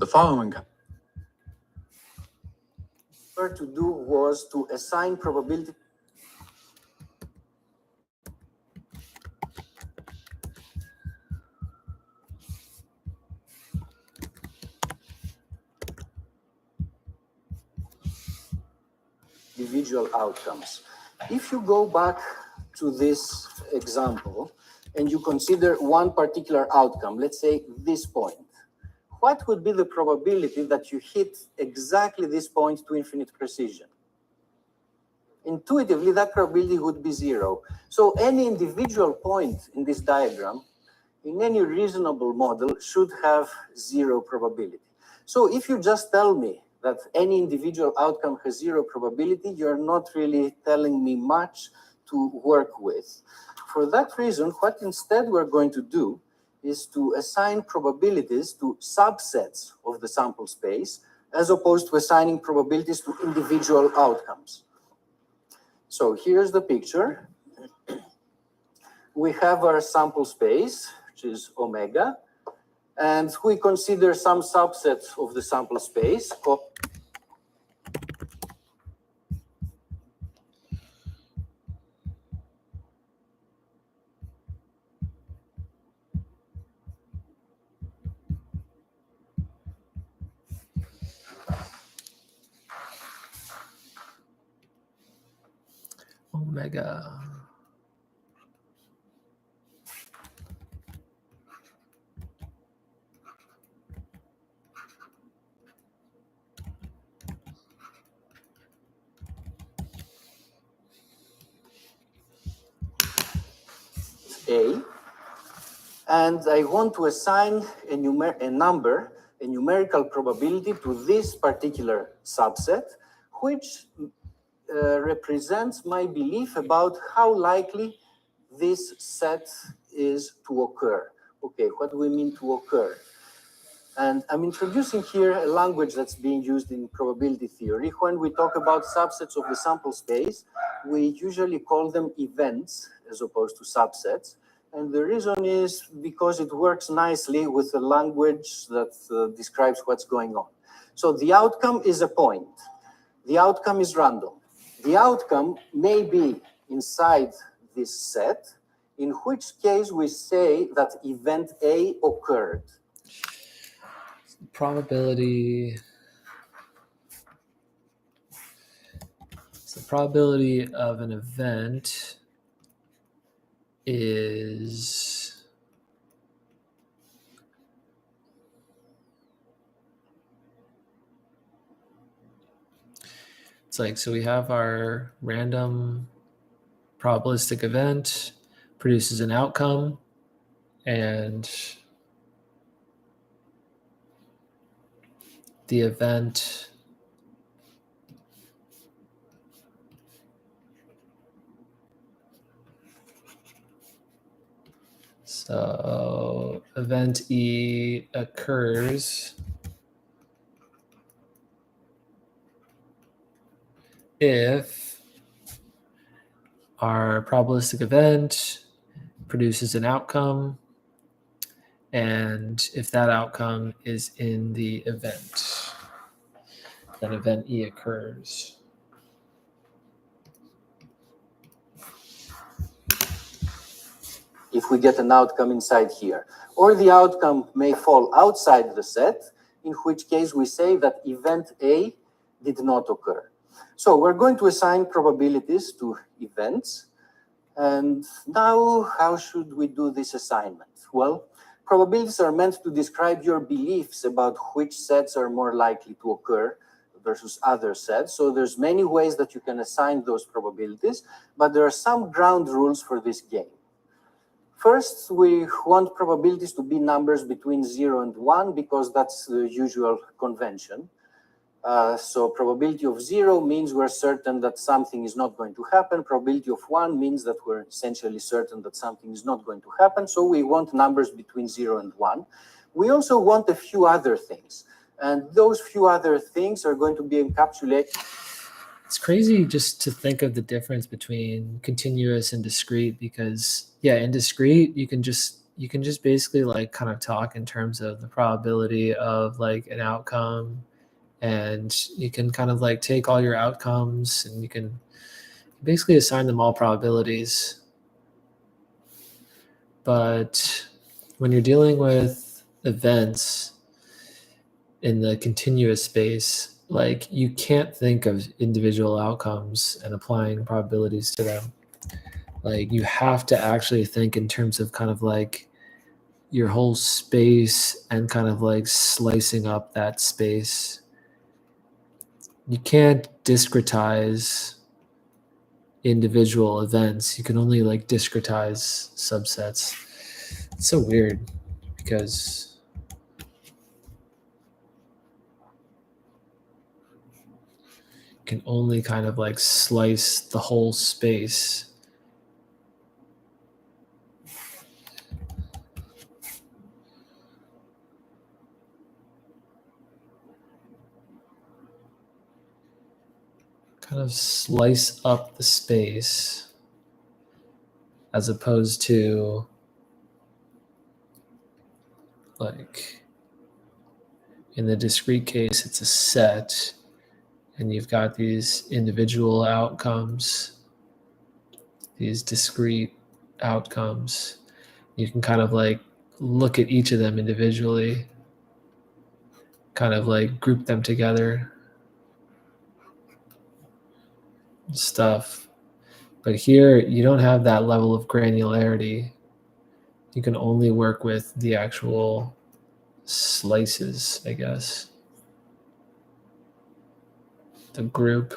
following. To do was to assign probability individual outcomes. If you go back to this example and you consider one particular outcome, let's say this point, what would be the probability that you hit exactly this point to infinite precision? Intuitively, that probability would be 0. So any individual point in this diagram, in any reasonable model, should have 0 probability. So if you just tell me that any individual outcome has 0 probability, you're not really telling me much to work with. For that reason, what instead we're going to do is to assign probabilities to subsets of the sample space, as opposed to assigning probabilities to individual outcomes. So here's the picture. We have our sample space, which is omega, and we consider some subsets of the sample space. Omega. A, and I want to assign a numerical probability to this particular subset, which represents my belief about how likely this set is to occur. Okay, what do we mean to occur? And I'm introducing here a language that's being used in probability theory. When we talk about subsets of the sample space, we usually call them events as opposed to subsets. And the reason is because it works nicely with a language that describes what's going on. So the outcome is a point. The outcome is random. The outcome may be inside this set, in which case we say that event A occurred. Probability. So the probability of an event is it's like, so we have our random probabilistic event produces an outcome, and the event so event E occurs if our probabilistic event produces an outcome, and if that outcome is in the event, then event E occurs. If we get an outcome inside here, or the outcome may fall outside the set, in which case we say that event A did not occur. So we're going to assign probabilities to events. And now, how should we do this assignment? Well, probabilities are meant to describe your beliefs about which sets are more likely to occur versus other sets. So there's many ways that you can assign those probabilities, but there are some ground rules for this game. First, we want probabilities to be numbers between 0 and 1 because that's the usual convention. So probability of 0 means we're certain that something is not going to happen. Probability of 1 means that we're essentially certain that something is not going to happen. So we want numbers between 0 and 1. We also want a few other things. And those few other things are going to be encapsulated. It's crazy just to think of the difference between continuous and discrete, because yeah, in discrete, you can just, you can just basically like kind of talk in terms of the probability of like an outcome, and you can kind of like take all your outcomes and you can basically assign them all probabilities. But when you're dealing with events in the continuous space, like you can't think of individual outcomes and applying probabilities to them. Like you have to actually think in terms of kind of like your whole space and kind of like slicing up that space. You can't discretize individual events. You can only like discretize subsets. It's so weird because you can only kind of like slice the whole space. Kind of slice up the space as opposed to like in the discrete case, it's a set and you've got these individual outcomes, these discrete outcomes. You can kind of like look at each of them individually, kind of like group them together and stuff. But here you don't have that level of granularity. You can only work with the actual slices, I guess. The group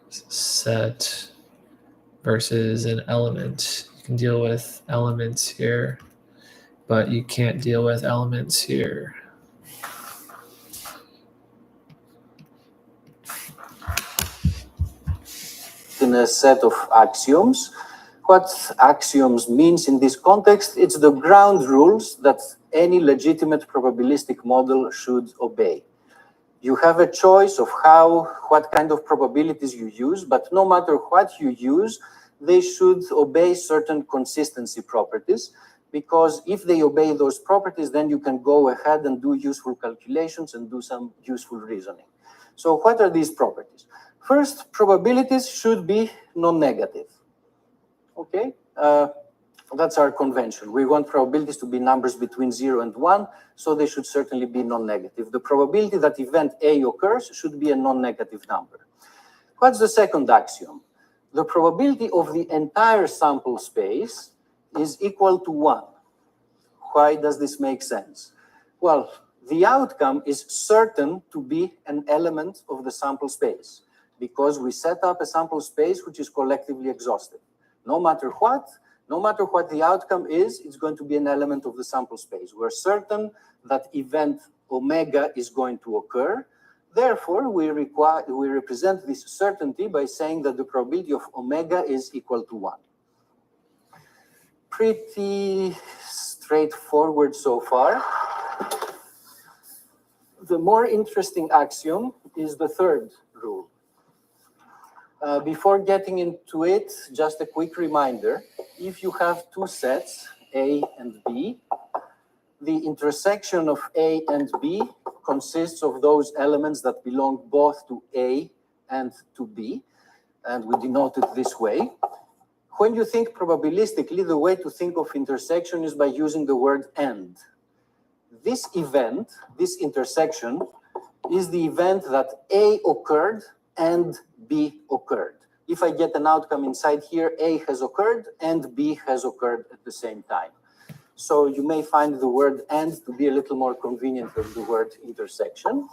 set versus an element. You can deal with elements here, but you can't deal with elements here. In a set of axioms. What axioms means in this context, it's the ground rules that any legitimate probabilistic model should obey. You have a choice of what kind of probabilities you use, but no matter what you use, they should obey certain consistency properties, because if they obey those properties, then you can go ahead and do useful calculations and do some useful reasoning. So what are these properties? First, probabilities should be non-negative. Okay, that's our convention. We want probabilities to be numbers between 0 and 1, so they should certainly be non-negative. The probability that event A occurs should be a non-negative number. What's the second axiom? The probability of the entire sample space is equal to 1. Why does this make sense? Well, the outcome is certain to be an element of the sample space, because we set up a sample space which is collectively exhaustive. No matter what the outcome is, it's going to be an element of the sample space. We're certain that event omega is going to occur. Therefore, we represent this certainty by saying that the probability of omega is equal to 1. Pretty straightforward so far. The more interesting axiom is the third rule. Before getting into it, just a quick reminder. If you have two sets, A and B, the intersection of A and B consists of those elements that belong both to A and to B, and we denote it this way. When you think probabilistically, the way to think of intersection is by using the word and. This event, this intersection, is the event that A occurred and B occurred. If I get an outcome inside here, A has occurred and B has occurred at the same time. So you may find the word and to be a little more convenient than the word intersection.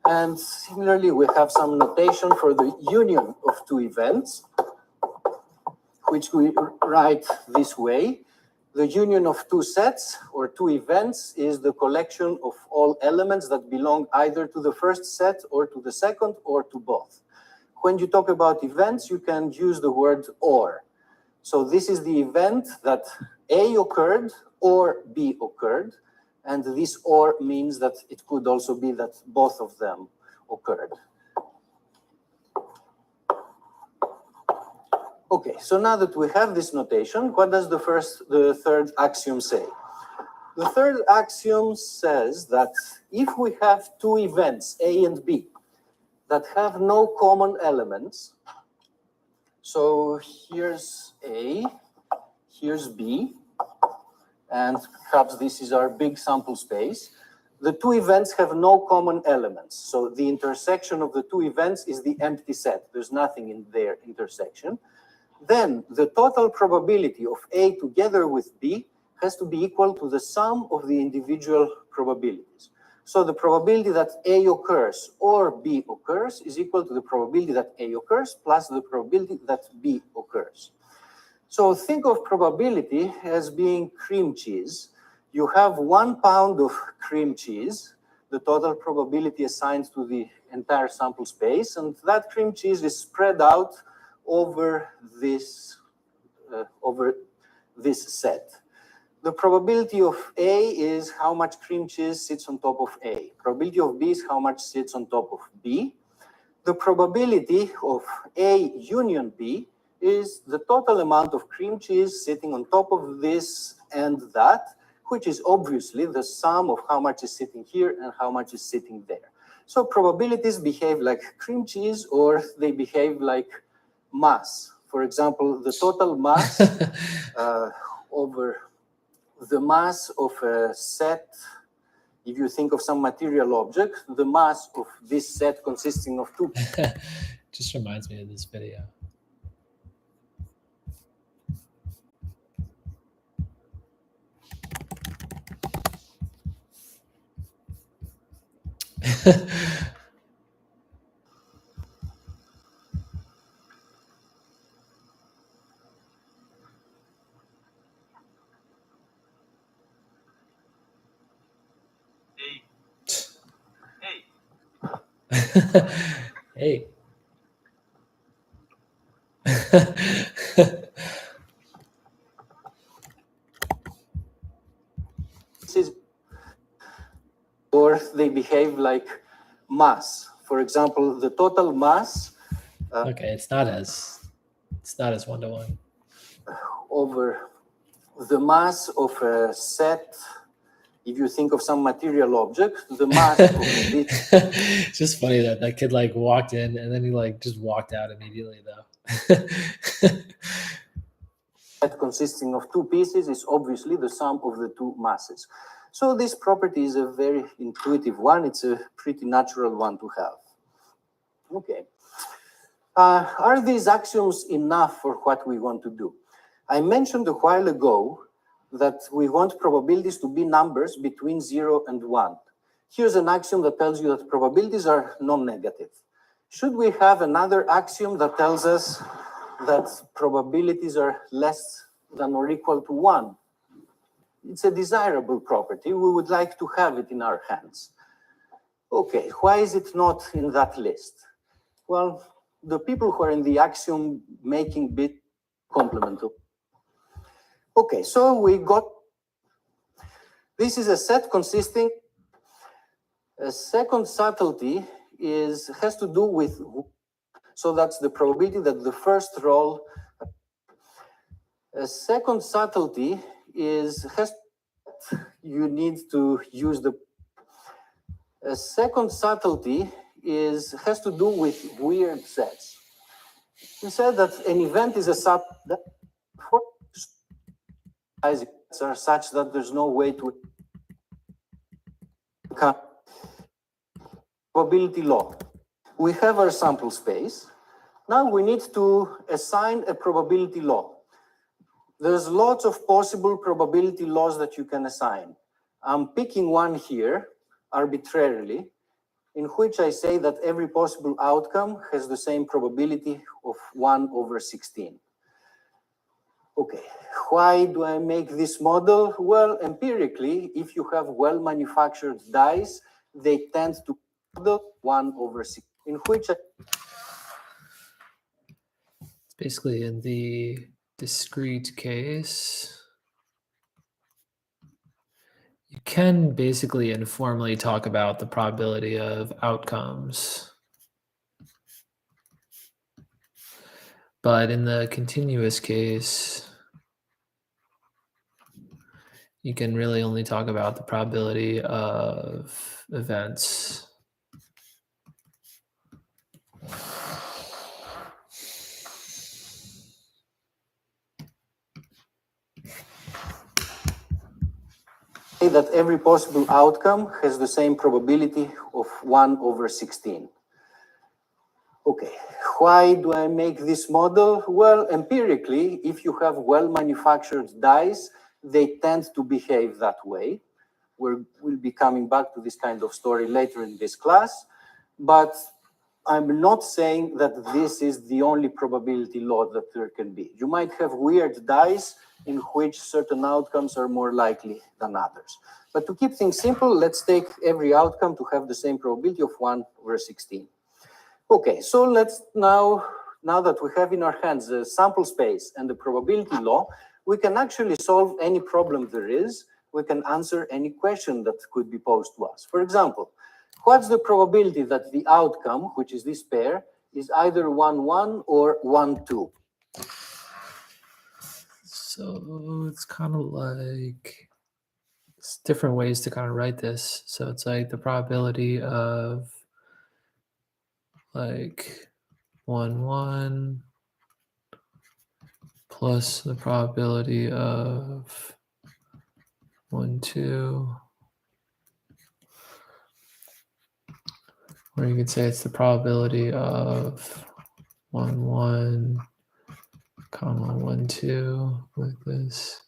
And similarly, we have some notation for the union of two events, which we write this way. The union of two sets or two events is the collection of all elements that belong either to the first set or to the second or to both. When you talk about events, you can use the word or. So this is the event that A occurred or B occurred. And this or means that it could also be that both of them occurred. Okay, so now that we have this notation, what does the third axiom say? The third axiom says that if we have two events, A and B, that have no common elements, so here's A, here's B, and perhaps this is our big sample space. The two events have no common elements. So the intersection of the two events is the empty set. There's nothing in their intersection. Then the total probability of A together with B has to be equal to the sum of the individual probabilities. So the probability that A occurs or B occurs is equal to the probability that A occurs plus the probability that B occurs. So think of probability as being cream cheese. You have 1 pound of cream cheese, the total probability assigned to the entire sample space, and that cream cheese is spread out over this set. The probability of A is how much cream cheese sits on top of A. Probability of B is how much sits on top of B. The probability of A union B is the total amount of cream cheese sitting on top of this and that, which is obviously the sum of how much is sitting here and how much is sitting there. So probabilities behave like cream cheese, or they behave like mass. For example, the total mass over the mass of a set, if you think of some material object, the mass of this set consisting of two. Just reminds me of this video. Hey. Or they behave like mass. For example, the total mass. Okay, it's not as one-to-one. Over the mass of a set. If you think of some material object, the mass of this. It's just funny that kid like walked in and then he like just walked out immediately though. Set consisting of two pieces is obviously the sum of the two masses. So this property is a very intuitive one. It's a pretty natural one to have. Okay. Are these axioms enough for what we want to do? I mentioned a while ago that we want probabilities to be numbers between 0 and 1. Here's an axiom that tells you that probabilities are non-negative. Should we have another axiom that tells us that probabilities are less than or equal to 1? It's a desirable property. We would like to have it in our hands. Okay, why is it not in that list? Well, the people who are in the axiom making bit complement. Okay, so we got, this is a set consisting, a second subtlety has to do with, so that's the probability that the first roll, a second subtlety you need to use a second subtlety has to do with weird sets. We said that an event is a sub that are such that there's no way to probability law. We have our sample space. Now we need to assign a probability law. There's lots of possible probability laws that you can assign. I'm picking one here arbitrarily, in which I say that every possible outcome has the same probability of 1/16. Okay, why do I make this model? Well, empirically, if you have well-manufactured dice, they tend to model 1/16, in which it's basically in the discrete case, you can basically informally talk about the probability of outcomes. But in the continuous case, you can really only talk about the probability of events. That every possible outcome has the same probability of 1 over 16. Okay, why do I make this model? Well, empirically, if you have well-manufactured dice, they tend to behave that way. We'll be coming back to this kind of story later in this class, but I'm not saying that this is the only probability law that there can be. You might have weird dice in which certain outcomes are more likely than others. But to keep things simple, let's take every outcome to have the same probability of 1 over 16. Okay, so let's now that we have in our hands the sample space and the probability law, we can actually solve any problem there is. We can answer any question that could be posed to us. For example, what's the probability that the outcome, which is this pair, is either 1, 1 or 1, 2? So it's kind of like, it's different ways to kind of write this. So it's like the probability of like 1, 1 plus the probability of 1, 2. Or you could say it's the probability of 1, 1, comma 1, 2, like this.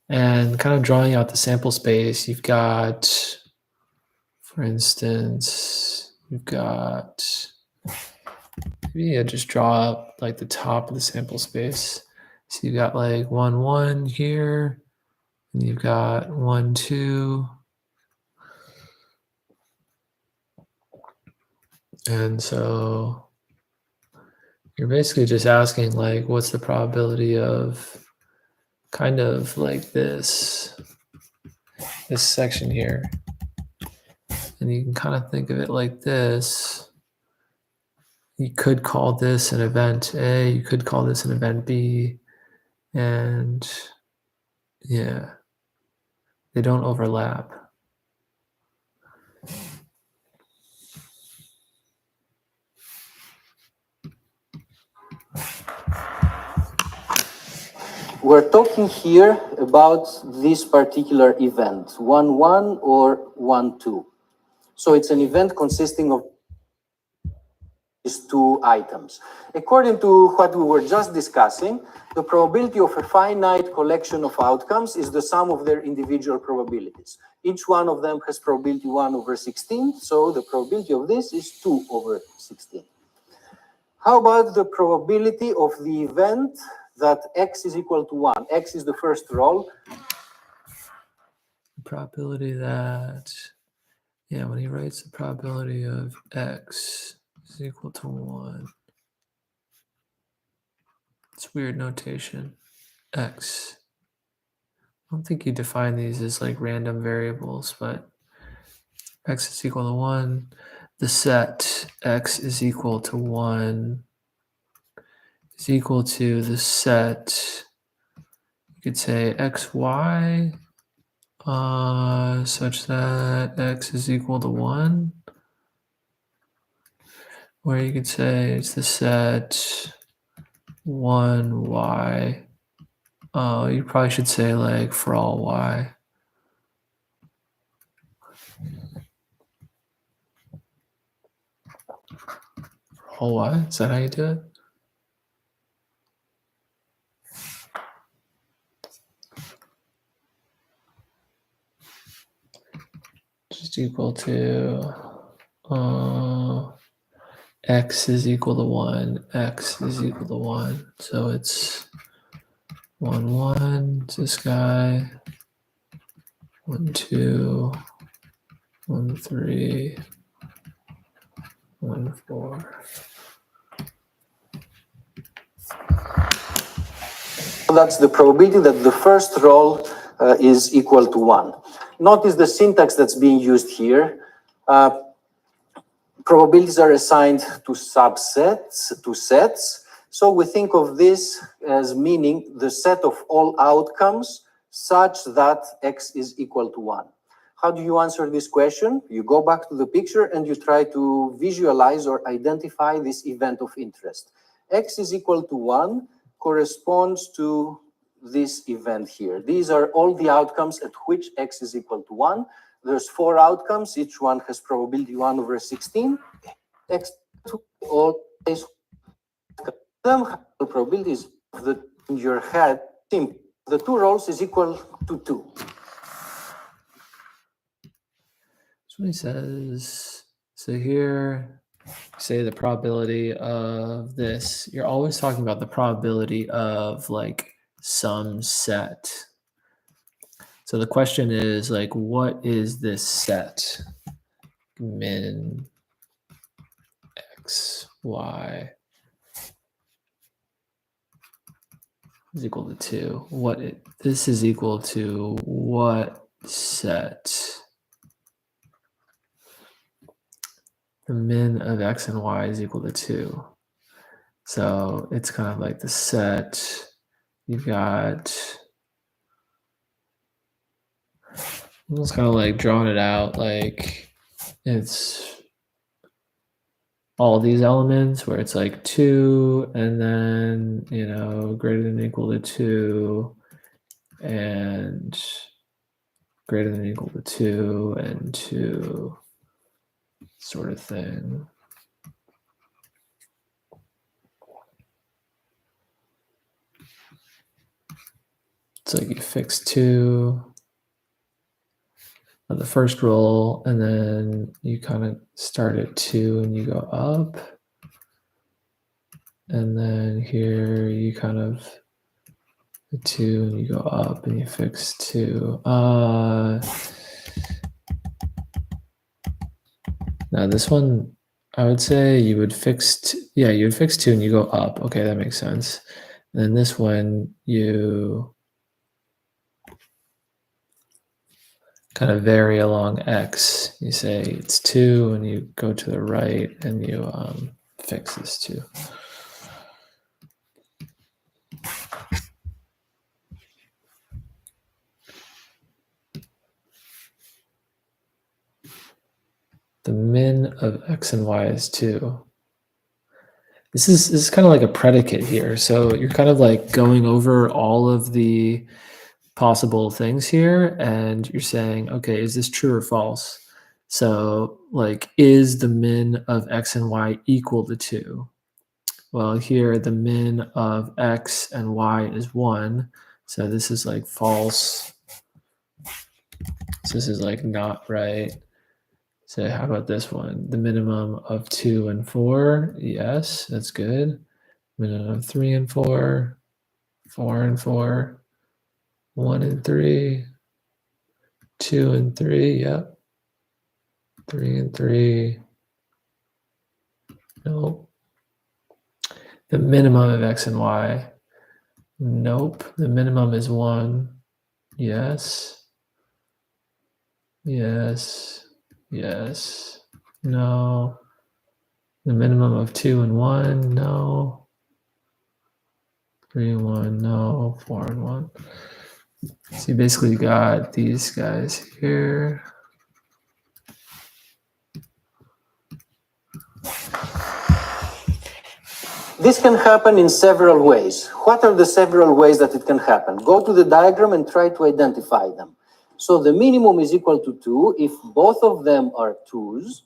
And kind of drawing out the sample space, you've got, for instance, you've got, maybe I just draw up like the top of the sample space. So you've got like 1, 1 here, and you've got 1, 2. And so you're basically just asking like, what's the probability of kind of like this section here? And you can kind of think of it like this. You could call this an event A, you could call this an event B, and yeah, they don't overlap. We're talking here about this particular event, 1, 1 or 1, 2. So it's an event consisting of these two items. According to what we were just discussing, the probability of a finite collection of outcomes is the sum of their individual probabilities. Each one of them has probability 1 over 16, so the probability of this is 2 over 16. How about the probability of the event that x is equal to 1? X is the first roll. The probability that, yeah, when he writes the probability of x is equal to 1. It's weird notation. X. I don't think you define these as like random variables, but x is equal to 1. The set x is equal to 1 is equal to the set, you could say xy, such that x is equal to 1. Or you could say it's the set 1y. You probably should say like for all y. For all y? Is that how you do it? Just equal to x is equal to 1, x is equal to 1. So it's 1, 1, it's this guy, 1, 2, 1, 3, 1, 4. That's the probability that the first roll is equal to 1. Notice the syntax that's being used here. Probabilities are assigned to subsets, to sets. So we think of this as meaning the set of all outcomes such that x is equal to 1. How do you answer this question? You go back to the picture and you try to visualize or identify this event of interest. X is equal to 1 corresponds to this event here. These are all the outcomes at which x is equal to 1. There's 4 outcomes. Each one has probability 1 over 16. X to all them probabilities of the in your head. The 2 rolls is equal to 2. So he says, so here, say the probability of this, you're always talking about the probability of like some set. So the question is like, what is this set? Min x, y is equal to 2. This is equal to what set? The min of x and y is equal to 2. So it's kind of like the set. You've got, almost kind of like drawing it out like it's all these elements where it's like 2 and then, greater than or equal to 2 and greater than or equal to 2 and 2 sort of thing. It's like you fix 2 on the first roll, and then you kind of start at 2 and you go up. And then here you kind of the 2 and you go up and you fix 2. Now this one, I would say you would fix, you would fix 2 and you go up. Okay, that makes sense. And then this one, you kind of vary along x. You say it's 2 and you go to the right and you fix this 2. The min of x and y is 2. This is kind of like a predicate here. So you're kind of like going over all of the possible things here and you're saying, okay, is this true or false? So like, is the min of x and y equal to 2? Well, here the min of x and y is 1. So this is like false. So this is like not right. So how about this one? The minimum of 2 and 4. Yes, that's good. Minimum of 3 and 4. 4 and 4. 1 and 3. 2 and 3. Yep. 3 and 3. Nope. The minimum of x and y. Nope. The minimum is 1. Yes. Yes. Yes. No. The minimum of 2 and 1. No. 3 and 1. No. 4 and 1. So you basically got these guys here. This can happen in several ways. What are the several ways that it can happen? Go to the diagram and try to identify them. So the minimum is equal to 2 if both of them are 2's.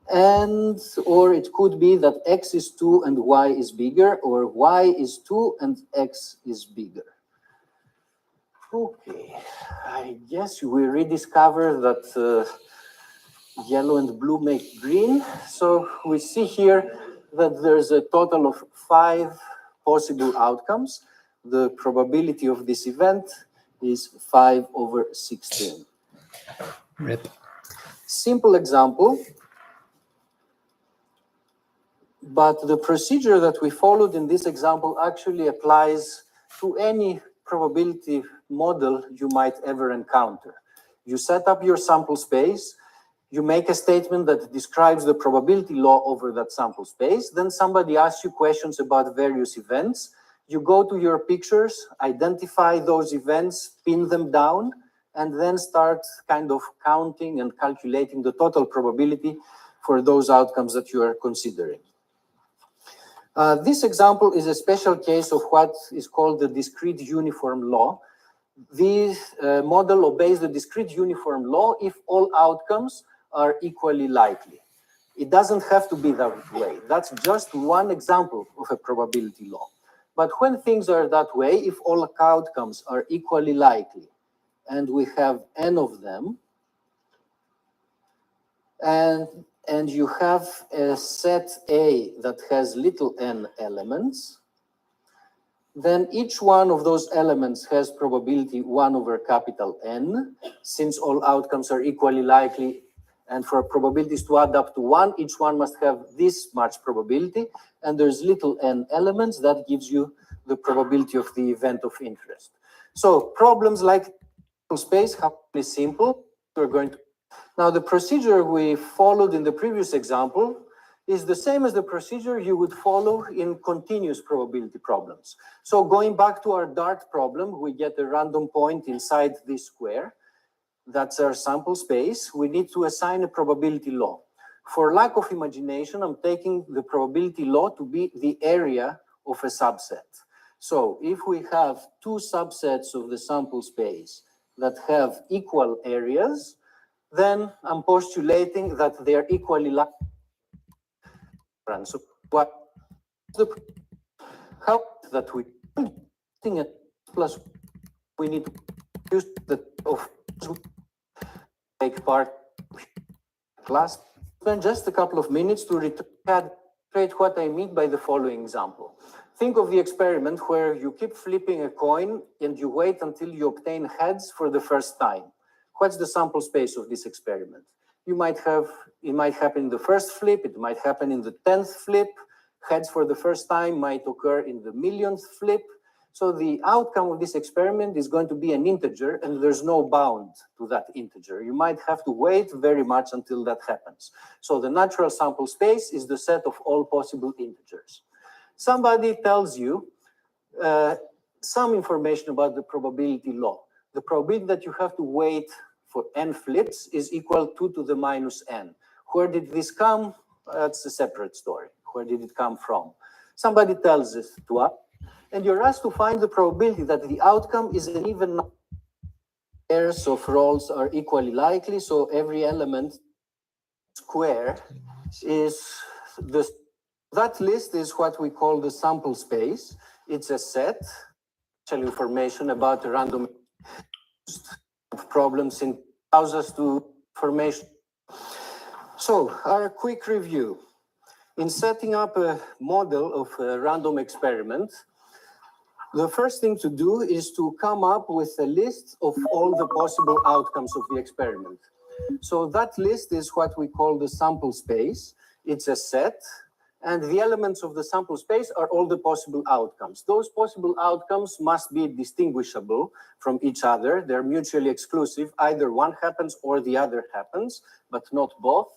And, or it could be that x is 2 and y is bigger, or y is 2 and x is bigger. Okay, I guess we rediscover that yellow and blue make green. So we see here that there's a total of 5 possible outcomes. The probability of this event is 5 over 16. Rip. Simple example, but the procedure that we followed in this example actually applies to any probability model you might ever encounter. You set up your sample space, You make a statement that describes the probability law over that sample space. Then somebody asks you questions about various events. You go to your pictures, identify those events, pin them down, and then start kind of counting and calculating the total probability for those outcomes that you are considering. This example is a special case of what is called the discrete uniform law. This model obeys the discrete uniform law if all outcomes are equally likely. It doesn't have to be that way. That's just one example of a probability law. But when things are that way, if all outcomes are equally likely, and we have n of them, and you have a set A that has little n elements, then each one of those elements has probability 1 over capital N, since all outcomes are equally likely. And for probabilities to add up to 1, each one must have this much probability. And there's little n elements that gives you the probability of the event of interest. So problems like space are really simple. We're going to. Now, the procedure we followed in the previous example is the same as the procedure you would follow in continuous probability problems. So going back to our dart problem, we get a random point inside this square. That's our sample space. We need to assign a probability law. For lack of imagination, I'm taking the probability law to be the area of a subset. So if we have two subsets of the sample space that have equal areas, then I'm postulating that they are equally likely. So what the how that we think plus we need to use the of take part class. Spend just a couple of minutes to reiterate what I mean by the following example. Think of the experiment where you keep flipping a coin and you wait until you obtain heads for the first time. What's the sample space of this experiment? You might have, it might happen in the first flip, it might happen in the 10th flip. Heads for the first time might occur in the millionth flip. So the outcome of this experiment is going to be an integer, and there's no bound to that integer. You might have to wait very much until that happens. So the natural sample space is the set of all possible integers. Somebody tells you some information about the probability law. The probability that you have to wait for n flips is equal to 2 to the minus n. Where did this come? That's a separate story. Where did it come from? Somebody tells this to us, and you're asked to find the probability that the outcome is an even number. Pairs of rolls are equally likely, so every element square is that list is what we call the sample space. It's a set of information about a random problems in allows us to information. So our quick review. In setting up a model of a random experiment, the first thing to do is to come up with a list of all the possible outcomes of the experiment. So that list is what we call the sample space. It's a set, and the elements of the sample space are all the possible outcomes. Those possible outcomes must be distinguishable from each other. They're mutually exclusive. Either one happens or the other happens, but not both.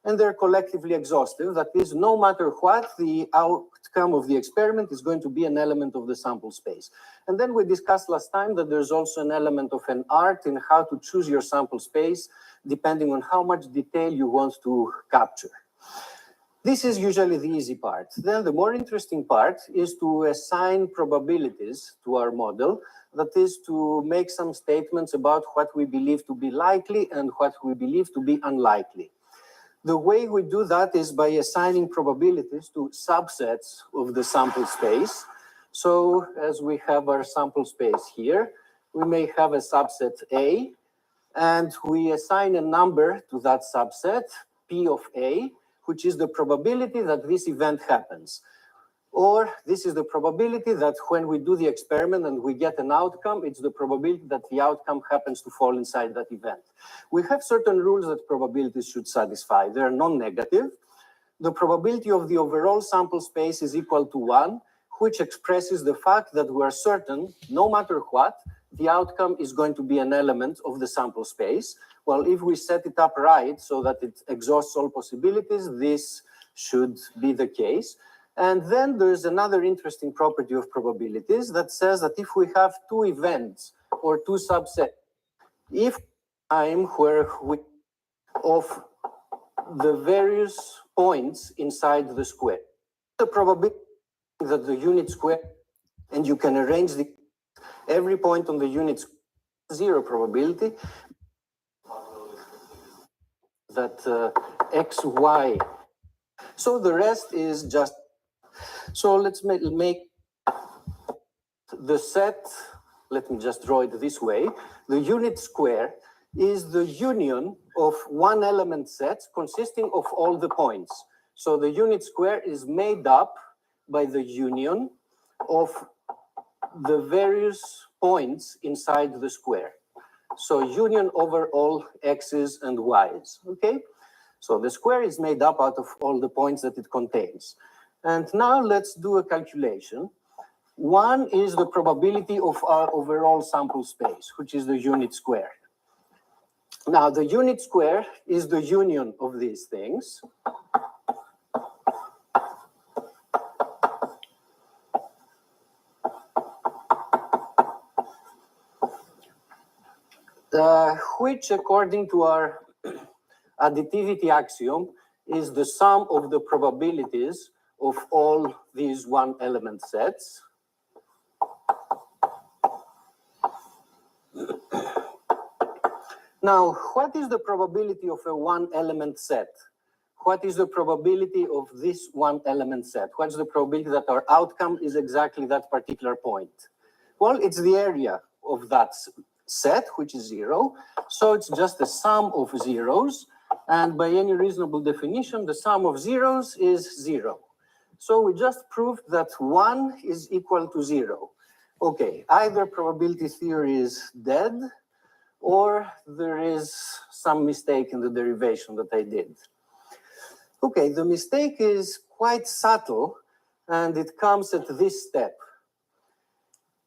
And they're collectively exhaustive. That is, no matter what, the outcome of the experiment is going to be an element of the sample space. And then we discussed last time that there's also an element of an art in how to choose your sample space, depending on how much detail you want to capture. This is usually the easy part. Then the more interesting part is to assign probabilities to our model. That is, to make some statements about what we believe to be likely and what we believe to be unlikely. The way we do that is by assigning probabilities to subsets of the sample space. So as we have our sample space here, we may have a subset A, and we assign a number to that subset, P of A, which is the probability that this event happens. Or this is the probability that when we do the experiment and we get an outcome, it's the probability that the outcome happens to fall inside that event. We have certain rules that probabilities should satisfy. They're non-negative. The probability of the overall sample space is equal to 1, which expresses the fact that we are certain, no matter what, the outcome is going to be an element of the sample space. Well, if we set it up right so that it exhausts all possibilities, this should be the case. And then there's another interesting property of probabilities that says that if we have two events or two subsets, if time where we of the various points inside the square, the probability that the unit square, and you can arrange every point on the unit square, zero probability that x, y. So the rest is just, so let's make the set, let me just draw it this way. The unit square is the union of one element sets consisting of all the points. So the unit square is made up by the union of the various points inside the square. So union over all x's and y's, okay? So the square is made up out of all the points that it contains. And now let's do a calculation. One is the probability of our overall sample space, which is the unit square. Now, the unit square is the union of these things. Which, according to our additivity axiom, is the sum of the probabilities of all these one element sets. Now, what is the probability of a one element set? What is the probability of this one element set? What's the probability that our outcome is exactly that particular point? Well, it's the area of that set, which is zero. So it's just the sum of zeros. And by any reasonable definition, the sum of zeros is zero. So we just proved that one is equal to zero. Okay, either probability theory is dead, or there is some mistake in the derivation that I did. Okay, the mistake is quite subtle, and it comes at this step.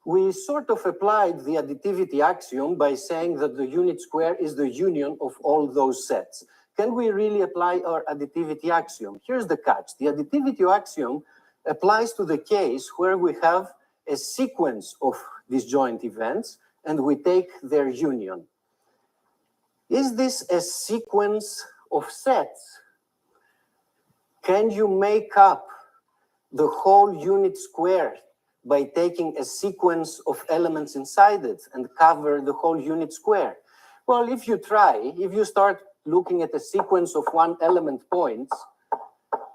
We sort of applied the additivity axiom by saying that the unit square is the union of all those sets. Can we really apply our additivity axiom? Here's the catch. The additivity axiom applies to the case where we have a sequence of disjoint events and we take their union. Is this a sequence of sets? Can you make up the whole unit square by taking a sequence of elements inside it and cover the whole unit square? Well, if you try, if you start looking at a sequence of one element points,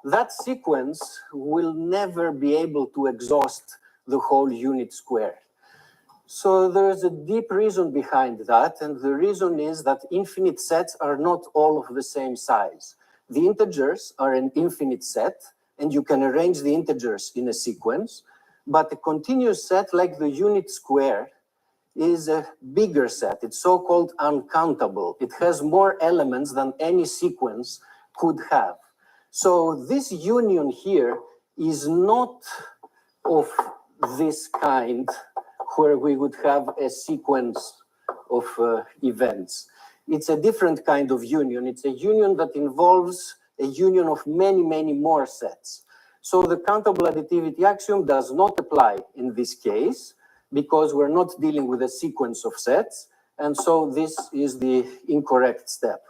that sequence will never be able to exhaust the whole unit square. So there's a deep reason behind that, and the reason is that infinite sets are not all of the same size. The integers are an infinite set, and you can arrange the integers in a sequence, but a continuous set like the unit square is a bigger set. It's so-called uncountable. It has more elements than any sequence could have. So this union here is not of this kind where we would have a sequence of events. It's a different kind of union. It's a union that involves a union of many, many more sets. So the countable additivity axiom does not apply in this case because we're not dealing with a sequence of sets. And so this is the incorrect step.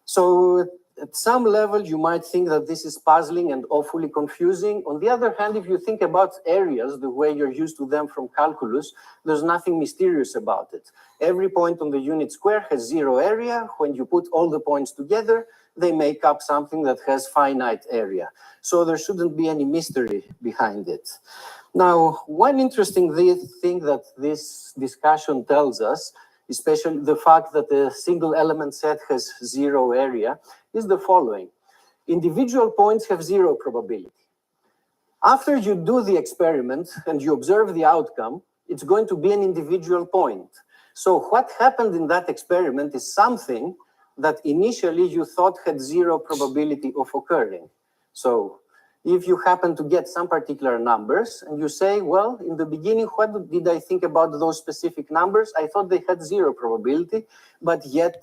So at some level, you might think that this is puzzling and awfully confusing. On the other hand, if you think about areas the way you're used to them from calculus, there's nothing mysterious about it. Every point on the unit square has zero area. When you put all the points together, they make up something that has finite area. So there shouldn't be any mystery behind it. Now, one interesting thing that this discussion tells us, especially the fact that a single element set has zero area, is the following. Individual points have zero probability. After you do the experiment and you observe the outcome, it's going to be an individual point. So what happened in that experiment is something that initially you thought had zero probability of occurring. So if you happen to get some particular numbers and you say, well, in the beginning, what did I think about those specific numbers? I thought they had 0 probability, but yet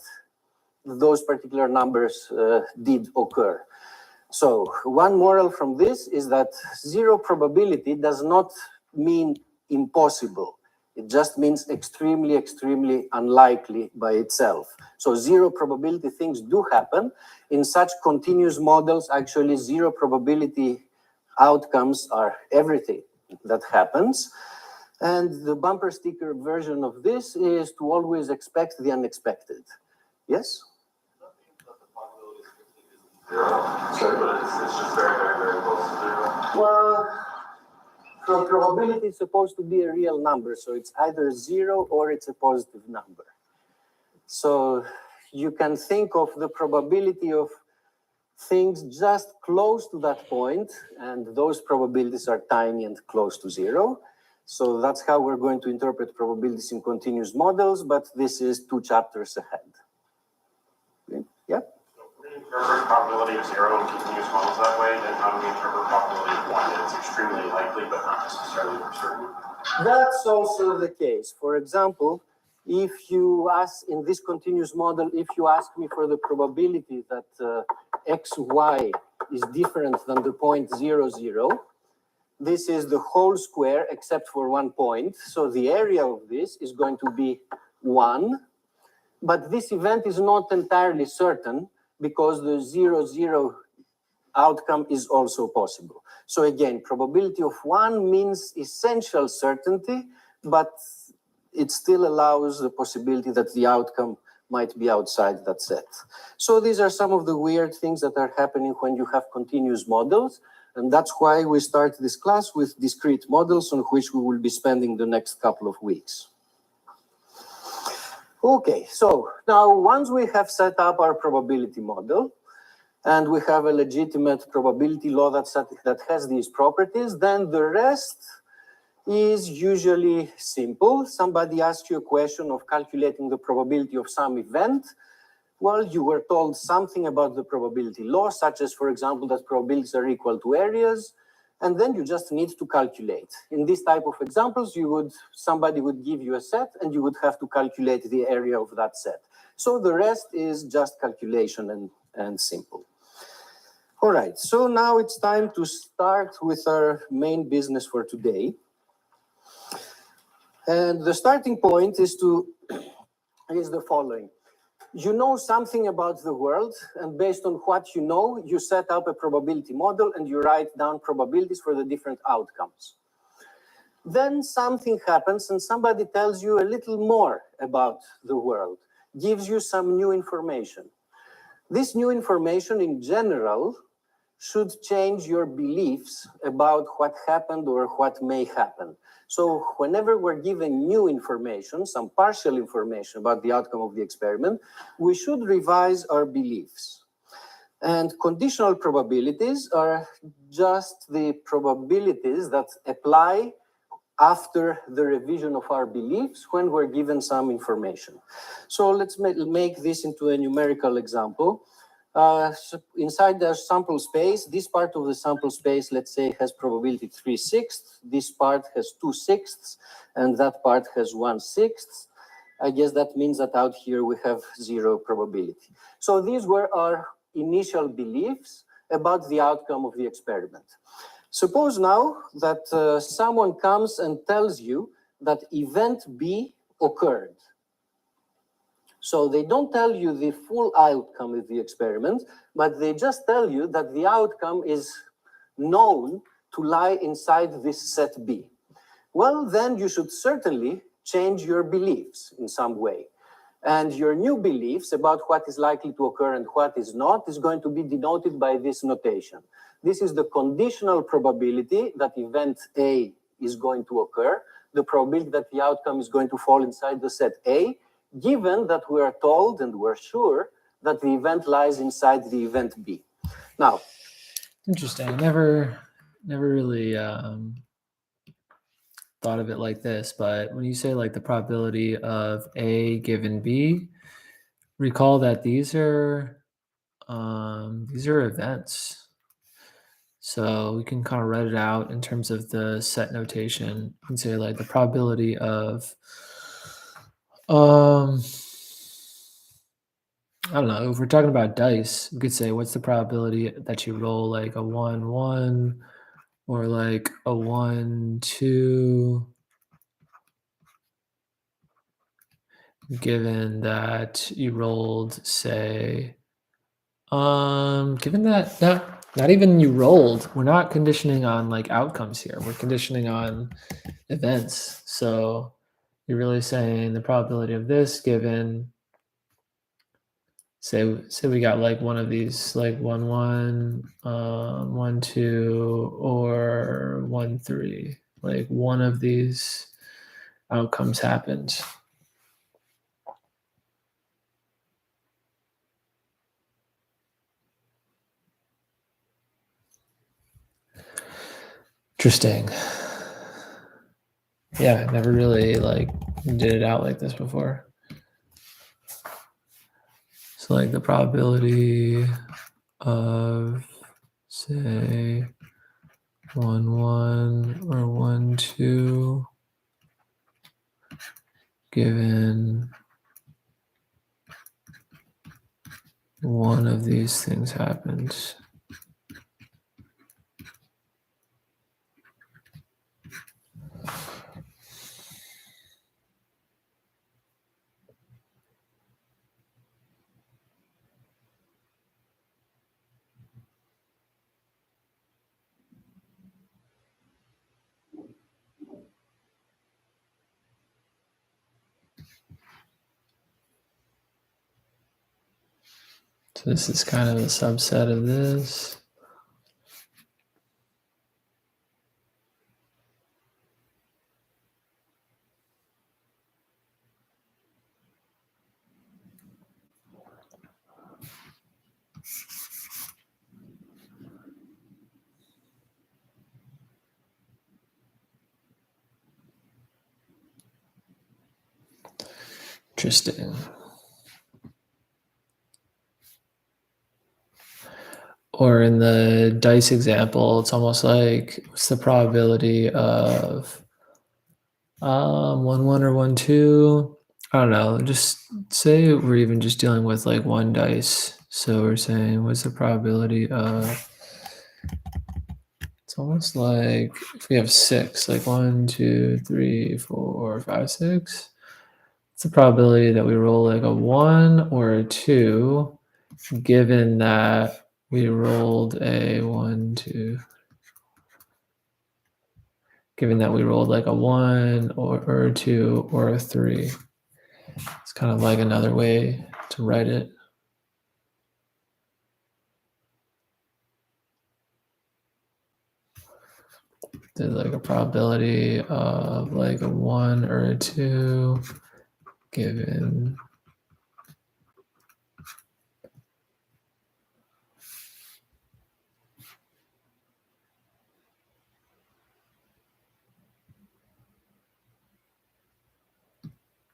those particular numbers did occur. So one moral from this is that 0 probability does not mean impossible. It just means extremely, extremely unlikely by itself. So 0 probability things do happen. In such continuous models, actually 0 probability outcomes are everything that happens. And the bumper sticker version of this is to always expect the unexpected. Yes? Sorry, but it's just very, very, very close to 0. Well, so probability is supposed to be a real number, so it's either 0 or it's a positive number. So you can think of the probability of things just close to that point, and those probabilities are tiny and close to 0. So that's how we're going to interpret probabilities in continuous models, but this is 2 chapters ahead. Yeah? We interpret probability of 0 in continuous models that way, then how do we interpret probability of 1? That it's extremely likely, but not necessarily for certain. That's also the case. For example, if you ask in this continuous model, if you ask me for the probability that xy is different than the point 0, 0, this is the whole square except for 1 point. So the area of this is going to be 1. But this event is not entirely certain because the 0, 0 outcome is also possible. So again, probability of 1 means essential certainty, but it still allows the possibility that the outcome might be outside that set. So these are some of the weird things that are happening when you have continuous models. And that's why we start this class with discrete models on which we will be spending the next couple of weeks. Okay, so now once we have set up our probability model, and we have a legitimate probability law that has these properties, then the rest is usually simple. Somebody asks you a question of calculating the probability of some event. Well, you were told something about the probability law, such as, for example, that probabilities are equal to areas, and then you just need to calculate. In this type of examples, somebody would give you a set, and you would have to calculate the area of that set. So the rest is just calculation and simple. All right, so now it's time to start with our main business for today. And the starting point is the following. You know something about the world, and based on what you know, you set up a probability model and you write down probabilities for the different outcomes. Then something happens and somebody tells you a little more about the world, gives you some new information. This new information in general should change your beliefs about what happened or what may happen. So whenever we're given new information, some partial information about the outcome of the experiment, we should revise our beliefs. And conditional probabilities are just the probabilities that apply after the revision of our beliefs when we're given some information. So let's make this into a numerical example. Inside the sample space, this part of the sample space, let's say, has probability 3/6. This part has 2/6, and that part has 1/6. I guess that means that out here we have 0 probability. So these were our initial beliefs about the outcome of the experiment. Suppose now that someone comes and tells you that event B occurred. So they don't tell you the full outcome of the experiment, but they just tell you that the outcome is known to lie inside this set B. Well, then you should certainly change your beliefs in some way. And your new beliefs about what is likely to occur and what is not is going to be denoted by this notation. This is the conditional probability that event A is going to occur, the probability that the outcome is going to fall inside the set A, given that we are told and we're sure that the event lies inside the event B. Now, Interesting. I never really thought of it like this, but when you say like the probability of A given B, recall that these are events. So we can kind of write it out in terms of the set notation and say like the probability of, I don't know, if we're talking about dice, we could say what's the probability that you roll like a 1-1 or like a 1-2, given that you rolled, say, given that not even you rolled, we're not conditioning on like outcomes here. We're conditioning on events. So you're really saying the probability of this given, say we got like one of these, like 1-1, 1-2, or 1-3. Like one of these outcomes happened. Interesting. Yeah, I never really like did it out like this before. So like the probability of, say, 1-1 or 1-2 given one of these things happens. So this is kind of a subset of this. Interesting. Or in the dice example, it's almost like what's the probability of 1-1 or 1-2? I don't know. Just say we're even just dealing with like one dice. So we're saying what's the probability of, it's almost like if we have 6, like 1, 2, 3, 4, 5, 6. It's the probability that we roll like a 1 or a 2, given that we rolled a 1, 2. Given that we rolled like a 1 or a 2 or a 3. It's kind of like another way to write it. There's like a probability of like a 1 or a 2 given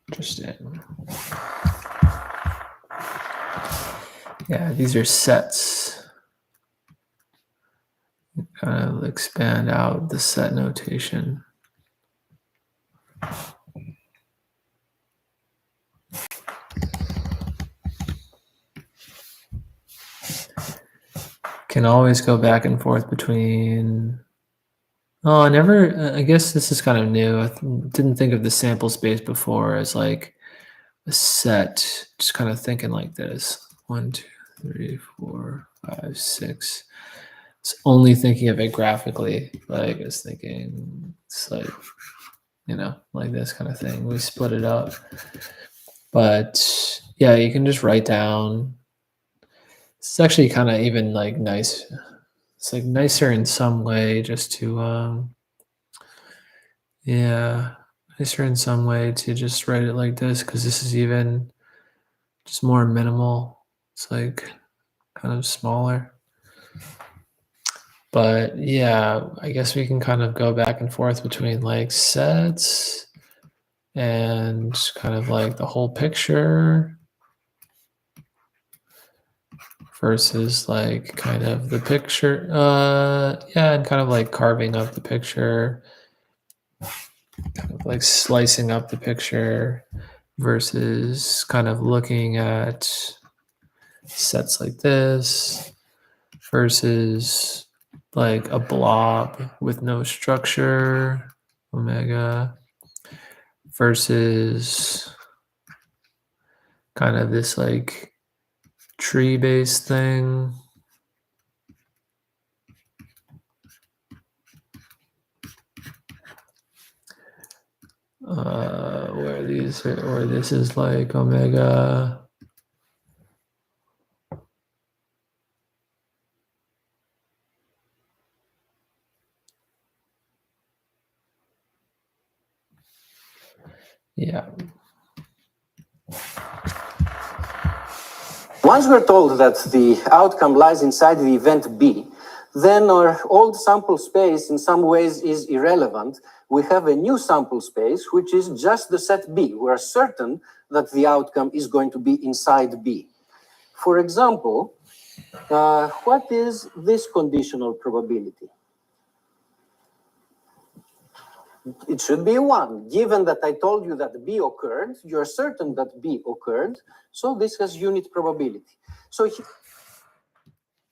interesting. Yeah, these are sets. Kind of expand out the set notation. Can always go back and forth between. Oh, I never. I guess this is kind of new. I didn't think of the sample space before as like a set. Just kind of thinking like this: 1, 2, 3, 4, 5, 6. It's only thinking of it graphically. Like it's thinking it's like, like this kind of thing. We split it up, but yeah, you can just write down. It's actually kind of even like nice. It's like nicer in some way just to nicer in some way to just write it like this, because this is even just more minimal. It's like kind of smaller. But yeah, I guess we can kind of go back and forth between like sets and kind of like the whole picture versus like kind of the picture. Yeah, and kind of like carving up the picture, kind of like slicing up the picture versus kind of looking at sets like this versus like a blob with no structure, omega, versus kind of this like tree-based thing. Where these are, or this is like omega. Yeah. Once we're told that the outcome lies inside the event B, then our old sample space in some ways is irrelevant. We have a new sample space, which is just the set B. We're certain that the outcome is going to be inside B. For example, what is this conditional probability? It should be 1. Given that I told you that B occurred, you're certain that B occurred, so this has unit probability. So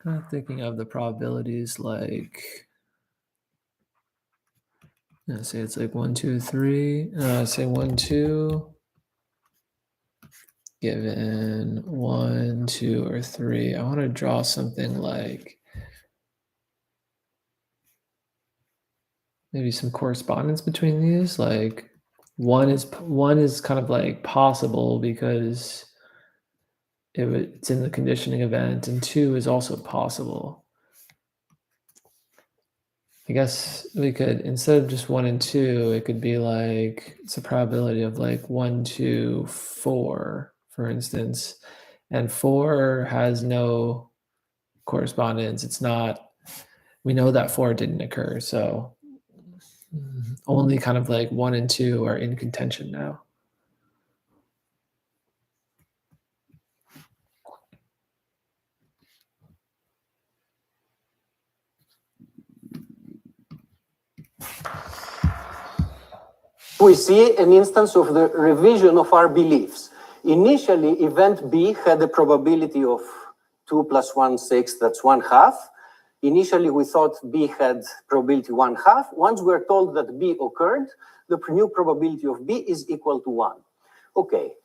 Kind of thinking of the probabilities like, say it's like 1, 2, 3. Say 1, 2, given 1, 2, or 3. I want to draw something like maybe some correspondence between these. Like one is kind of like possible because it's in the conditioning event, and 2 is also possible. I guess we could, instead of just 1 and 2, it could be like, it's a probability of like 1, 2, 4, for instance. And 4 has no correspondence. It's not, we know that 4 didn't occur. So only kind of like 1 and 2 are in contention now. we see an instance of the revision of our beliefs. Initially, event B had a probability of 2 plus 1, 6, that's 1/2. Initially, we thought B had probability 1/2. Once we're told that B occurred, the new probability of B is equal to 1. Okay,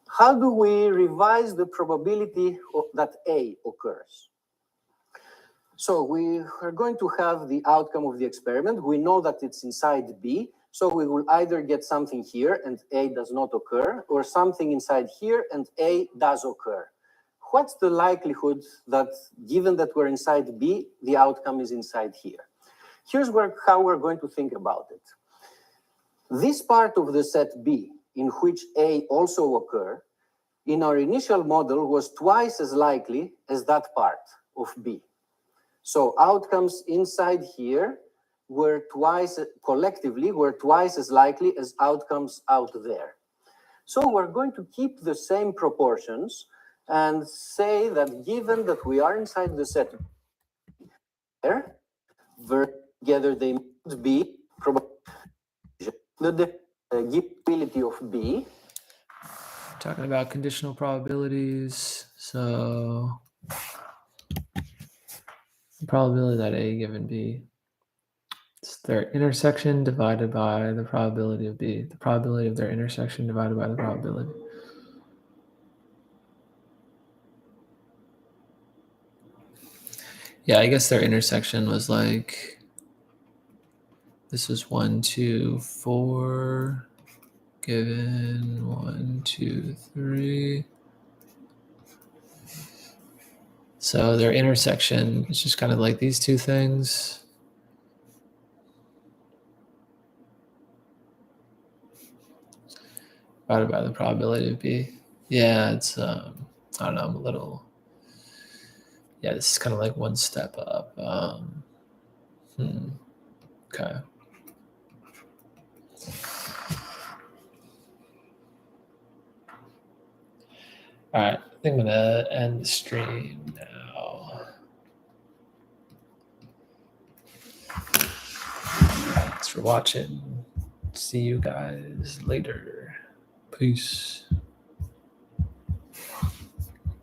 how do we revise the probability that A occurs? So we are going to have the outcome of the experiment. We know that it's inside B. So we will either get something here and A does not occur, or something inside here and A does occur. What's the likelihood that, given that we're inside B, the outcome is inside here? Here's how we're going to think about it. This part of the set B, in which A also occur, in our initial model was twice as likely as that part of B. So outcomes inside here were collectively twice as likely as outcomes out there. So we're going to keep the same proportions and say that given that we are inside the set there, together they must be the probability of B. Talking about conditional probabilities. So the probability that A given B, it's their intersection divided by the probability of B. The probability of their intersection divided by the probability. Yeah, I guess their intersection was like, this is 1, 2, 4, given 1, 2, 3. So their intersection is just kind of like these two things. Divided by the probability of B. Yeah, it's, I don't know, I'm a little, yeah, this is kind of like one step up. Okay. All right, I think I'm gonna end the stream now. for watching. See you guys later. Peace.